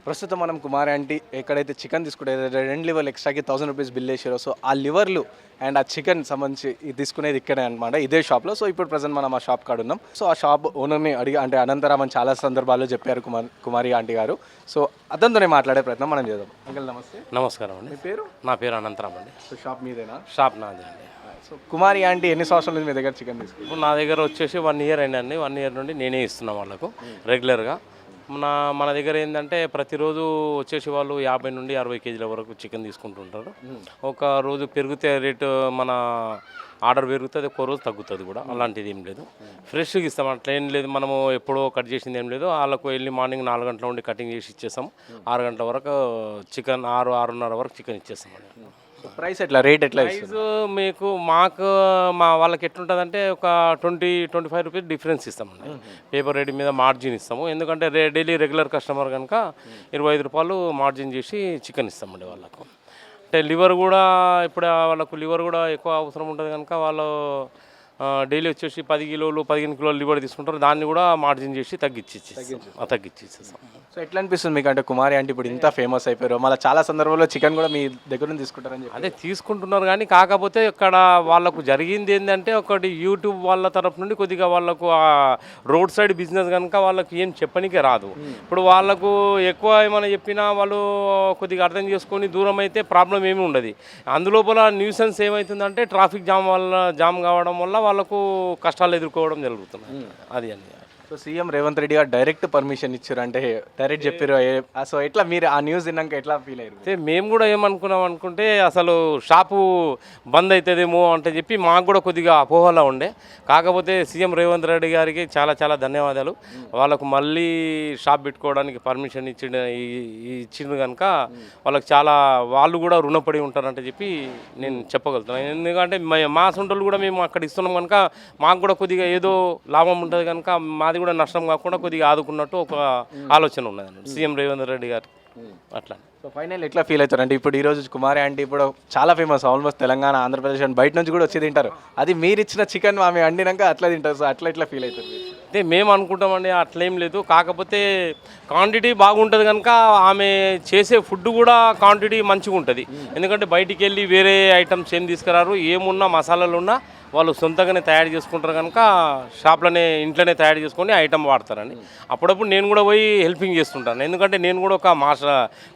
ప్రస్తుతం మనం కుమారి ఆంటీ ఎక్కడైతే చికెన్ తీసుకుంటే 2 లివర్లు ఎక్స్ట్రాకి 1000 రూపీస్ బిల్ చేసారో సో ఆ లివర్లు అండ్ ఆ చికెన్ సంబంధించి తీసుకునేది ఇక్కడే అనమాట ఇదే షాప్లో. సో ఇప్పుడు ప్రజెంట్ మనం ఆ షాప్ కాడ ఉన్నాం. సో ఆ షాప్ ఓనర్ని అడిగి అంటే అనంతరామన్ చాలా సందర్భాల్లో చెప్పారు కుమారి ఆంటీ గారు. సో అతనితోనే మాట్లాడే ప్రయత్నం మనం చేద్దాం. అంకుల్ నమస్తే. నమస్కారం అండి. మీ పేరు? నా పేరు అనంతరామ్ అండి. సో షాప్ మీదేనా? షాప్ నాది అండి. సో కుమారి ఆంటీ ఎన్ని సంవత్సరాల నుంచి మీ దగ్గర చికెన్ తీసుకుంటారు? ఇప్పుడు నా దగ్గర వచ్చేసి 1 ఇయర్ అయిందండి. 1 ఇయర్ నుండి నేనే ఇస్తున్నాను వాళ్ళకు రెగ్యులర్గా. మన దగ్గర ఏంటంటే ప్రతిరోజు వచ్చేసి వాళ్ళు 50 నుండి 60 కేజీల వరకు చికెన్ తీసుకుంటుంటారు. ఒక రోజు పెరిగితే రేటు మన ఆర్డర్ పెరుగుతుంది, ఒక్కో రోజు తగ్గుతుంది కూడా. అలాంటిది ఏం లేదు, ఫ్రెష్గా ఇస్తాం. అట్లా ఏం లేదు మనము ఎప్పుడో కట్ చేసింది ఏం లేదు. వాళ్ళకు వెళ్ళి మార్నింగ్ 4 గంటల నుండి కటింగ్ చేసి ఇచ్చేస్తాం. 6 గంటల వరకు చికెన్ 6-6:30 వరకు చికెన్ ఇచ్చేస్తాం అండి. ప్రైస్ ఎట్లా, రేట్ ఎట్లా? ప్రైస్ మాకు వాళ్ళకి ఎట్లుంటుందంటే ఒక 20-25 రూపీస్ డిఫరెన్స్ ఇస్తామండి. పేపర్ రేట్ మీద మార్జిన్ ఇస్తాము. ఎందుకంటే డైలీ రెగ్యులర్ కస్టమర్ కనుక 25 రూపాయలు మార్జిన్ చేసి చికెన్ ఇస్తామండి వాళ్ళకు. అంటే లివర్ కూడా ఇప్పుడు వాళ్ళకు లివర్ కూడా ఎక్కువ అవసరం ఉంటుంది కనుక వాళ్ళు డైలీ వచ్చేసి 10 కిలోలు 15 కిలోలు లివర్ తీసుకుంటారు. దాన్ని కూడా మార్జిన్ చేసి తగ్గించి ఇచ్చేస్తాం. సో ఎట్లా అనిపిస్తుంది మీకు అంటే కుమారి అంటే ఇప్పుడు ఇంత ఫేమస్ అయిపోయారు, మళ్ళీ చాలా సందర్భాల్లో చికెన్ కూడా మీ దగ్గర నుంచి తీసుకుంటారని చెప్పి? అదే తీసుకుంటున్నారు కానీ కాకపోతే ఇక్కడ వాళ్ళకు జరిగింది ఏంటంటే ఒకటి యూట్యూబ్ వాళ్ళ తరఫు నుండి కొద్దిగా వాళ్ళకు ఆ రోడ్ సైడ్ బిజినెస్ కనుక వాళ్ళకి ఏం చెప్పనికే రాదు. ఇప్పుడు వాళ్ళకు ఎక్కువ ఏమైనా చెప్పినా వాళ్ళు కొద్దిగా అర్థం చేసుకొని దూరం అయితే ప్రాబ్లం ఏమీ ఉండదు. అందులోపల న్యూసెన్స్ ఏమవుతుందంటే ట్రాఫిక్ జామ్ కావడం వల్ల వాళ్ళకు కష్టాలు ఎదుర్కోవడం జరుగుతుంది. అది అండి. సో సీఎం రేవంత్ రెడ్డి గారు డైరెక్ట్ పర్మిషన్ ఇచ్చారు అంటే డైరెక్ట్ చెప్పారు. సో ఎట్లా మీరు ఆ న్యూస్ విన్నాక ఎట్లా ఫీల్ అయ్యారు? మేము కూడా ఏమనుకున్నాం అనుకుంటే అసలు షాపు బంద్ అవుతుందేమో అంటే చెప్పి మాకు కూడా కొద్దిగా అపోహలా ఉండే. కాకపోతే సీఎం రేవంత్ రెడ్డి గారికి చాలా చాలా ధన్యవాదాలు. వాళ్ళకు మళ్ళీ షాప్ పెట్టుకోవడానికి పర్మిషన్ ఇచ్చిండు కనుక వాళ్ళకి చాలా వాళ్ళు కూడా రుణపడి ఉంటారంటే చెప్పి నేను చెప్పగలుగుతున్నాను. ఎందుకంటే మా సొంతలు కూడా మేము అక్కడ ఇస్తున్నాం కనుక మాకు కూడా కొద్దిగా ఏదో లాభం ఉంటుంది కనుక మాది కూడా నష్టం కాకుండా కొద్దిగా ఆదుకున్నట్టు ఒక ఆలోచన ఉన్నదండి సీఎం రేవంత్ రెడ్డి గారు. అట్లా. సో ఫైనల్ ఎట్లా ఫీల్ అవుతారు అంటే ఇప్పుడు ఈరోజు కుమారి ఆంటీ ఇప్పుడు చాలా famous, almost Telangana Andhra Pradesh and బయట నుంచి కూడా వచ్చి తింటారు. అది మీరు ఇచ్చిన చికెన్ ఆమె వండినాక అట్లా తింటారు. సో అట్లా ఎట్లా ఫీల్ అవుతారు? అంటే మేము అనుకుంటామండి అట్లేం లేదు. కాకపోతే క్వాంటిటీ బాగుంటుంది కనుక ఆమె చేసే ఫుడ్ కూడా క్వాంటిటీ మంచిగా ఉంటుంది. ఎందుకంటే బయటికి వెళ్ళి వేరే ఐటమ్స్ ఏం తీసుకురారు, ఏమున్నా మసాలాలు ఉన్నా వాళ్ళు సొంతంగానే తయారు చేసుకుంటారు కనుక షాప్లోనే ఇంట్లోనే తయారు చేసుకొని ఐటమ్ వాడతారండి. అప్పుడప్పుడు నేను కూడా పోయి హెల్పింగ్ చేస్తుంటాను. ఎందుకంటే నేను కూడా ఒక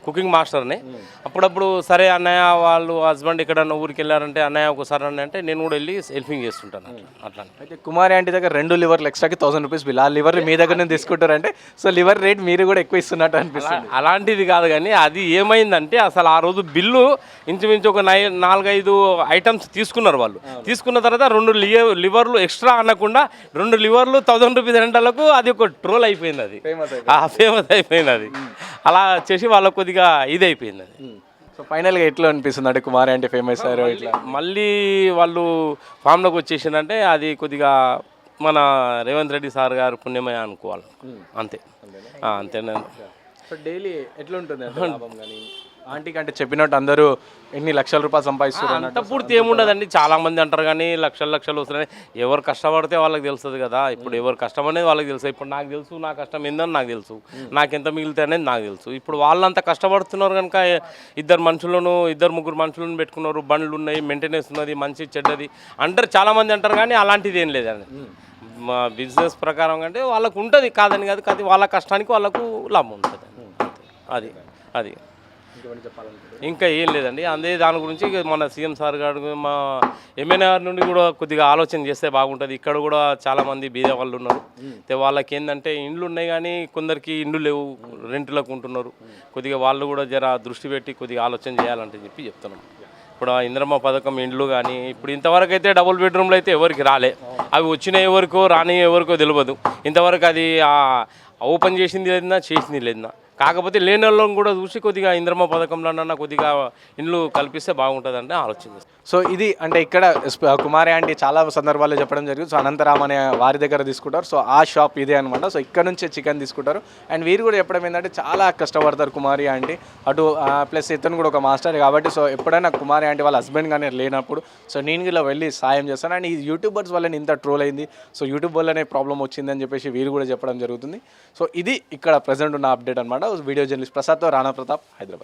కుకింగ్ మాస్టర్ని. అప్పుడప్పుడు సరే అన్నయ్య వాళ్ళు హస్బెండ్ ఎక్కడన్నా ఊరికి వెళ్ళారంటే అన్నయ్య ఒకసారి అన్న అంటే నేను కూడా వెళ్ళి హెల్పింగ్ చేస్తుంటాను. అట్లా. అయితే కుమారి ఆంటీ దగ్గర 2 లివర్లు ఎక్స్ట్రాకి 1000 రూపీస్ బిల్. ఆ లివర్ మీ దగ్గర నుంచి తీసుకుంటారంటే సో లివర్ రేట్ మీరు కూడా ఎక్కువ ఇస్తున్నట్టు అనిపిస్తుంది. అలాంటిది కాదు కానీ అది ఏమైందంటే అసలు ఆ రోజు బిల్లు ఇంచుమించు ఒక 4-5 ఐటమ్స్ తీసుకున్నారు వాళ్ళు. తీసుకున్న తర్వాత 2 లివర్లు ఎక్స్ట్రా అనకుండా 2 లివర్లు 1000 రూపీస్ రెండలకు అది ఒక ట్రోల్ అయిపోయింది. అది ఫేమస్ అయిపోయింది. అది అలా చేసి వాళ్ళకు కొద్దిగా ఇది అయిపోయింది. అది సో ఫైనల్గా ఎట్లా అనిపిస్తుంది అంటే కుమారి అంటే ఫేమస్ అయ్యారు ఇట్లా మళ్ళీ వాళ్ళు ఫామ్లోకి వచ్చేసిందంటే అది కొద్దిగా మన రేవంత్ రెడ్డి సార్ గారు పుణ్యమయ అనుకోవాలి. అంతే అంతేనండి. సో డైలీ ఎట్లా ఉంటుంది లాభం కానీ ఆంటీకి అంటే చెప్పినట్టు అందరూ ఎన్ని లక్షల రూపాయలు సంపాదిస్తారు? అంత పూర్తి ఏముండదండి. చాలా మంది అంటారు కానీ లక్షలు వస్తున్నాయి. ఎవరు కష్టపడితే వాళ్ళకి తెలుస్తుంది కదా. ఇప్పుడు ఎవరు కష్టం అనేది వాళ్ళకి తెలుసు. ఇప్పుడు నాకు తెలుసు నా కష్టం ఏందని నాకు తెలుసు, నాకు ఎంత మిగిలితే అనేది నాకు తెలుసు. ఇప్పుడు వాళ్ళంతా కష్టపడుతున్నారు కనుక 2-3 మనుషులను పెట్టుకున్నారు, బండ్లు ఉన్నాయి, మెయింటెనెన్స్ ఉన్నది, మంచి చెడ్డది అంటారు. చాలామంది అంటారు కానీ అలాంటిది ఏం లేదండి. మా బిజినెస్ ప్రకారం అంటే వాళ్ళకు ఉంటుంది, కాదని కాదు. కానీ వాళ్ళ కష్టానికి వాళ్ళకు లాభం ఉంటుంది. అది అది ఇంకా ఏం లేదండి. అదే దాని గురించి మన సీఎం సార్ గారు మా ఎమ్మెల్యే నుండి కూడా కొద్దిగా ఆలోచన చేస్తే బాగుంటుంది. ఇక్కడ కూడా చాలామంది బీద వాళ్ళు ఉన్నారు. వాళ్ళకి ఏంటంటే ఇండ్లు ఉన్నాయి కానీ కొందరికి ఇండ్లు లేవు, రెంట్లకు ఉంటున్నారు. కొద్దిగా వాళ్ళు కూడా జర దృష్టి పెట్టి కొద్దిగా ఆలోచన చేయాలంటే చెప్పి చెప్తున్నాం. ఇప్పుడు ఇంద్రమ్మ పథకం ఇండ్లు కానీ ఇప్పుడు ఇంతవరకు అయితే డబుల్ బెడ్రూమ్లు అయితే ఎవరికి రాలే. అవి వచ్చిన ఎవరికో రాని ఎవరికో తెలియదు. ఇంతవరకు అది ఓపెన్ చేసింది లేదన్నా చేసింది లేదన్నా. కాకపోతే లేని వాళ్ళని కూడా చూసి కొద్దిగా ఇంద్రమ్మ పథకంలోనన్నా కొద్దిగా ఇండ్లు కల్పిస్తే బాగుంటుందంటే ఆలోచన. సో ఇది అంటే ఇక్కడ కుమారి ఆంటీ చాలా సందర్భాల్లో చెప్పడం జరిగింది. సో అనంతరామ్ అనే వారి దగ్గర తీసుకుంటారు. సో ఆ షాప్ ఇదే అనమాట. సో ఇక్కడ నుంచే చికెన్ తీసుకుంటారు. అండ్ వీరు కూడా చెప్పడం ఏంటంటే చాలా కష్టపడతారు కుమారి ఆంటీ. అటు ప్లస్ ఇతను కూడా ఒక మాస్టర్ కాబట్టి సో ఎప్పుడైనా కుమారి ఆంటీ వాళ్ళ హస్బెండ్ కానీ లేనప్పుడు సో నేను ఇలా వెళ్ళి సాయం చేస్తాను. అండ్ ఈ యూట్యూబర్స్ వల్ల ఇంత ట్రోల్ అయింది. సో యూట్యూబ్ వల్లనే ప్రాబ్లం వచ్చిందని చెప్పేసి వీరు కూడా చెప్పడం జరుగుతుంది. సో ఇది ఇక్కడ ప్రజెంట్ ఉన్న అప్డేట్ అనమాట. వీడియో జర్నలిస్ట్ ప్రసాద్తో రాణా ప్రతాప్, హైదరాబాద్.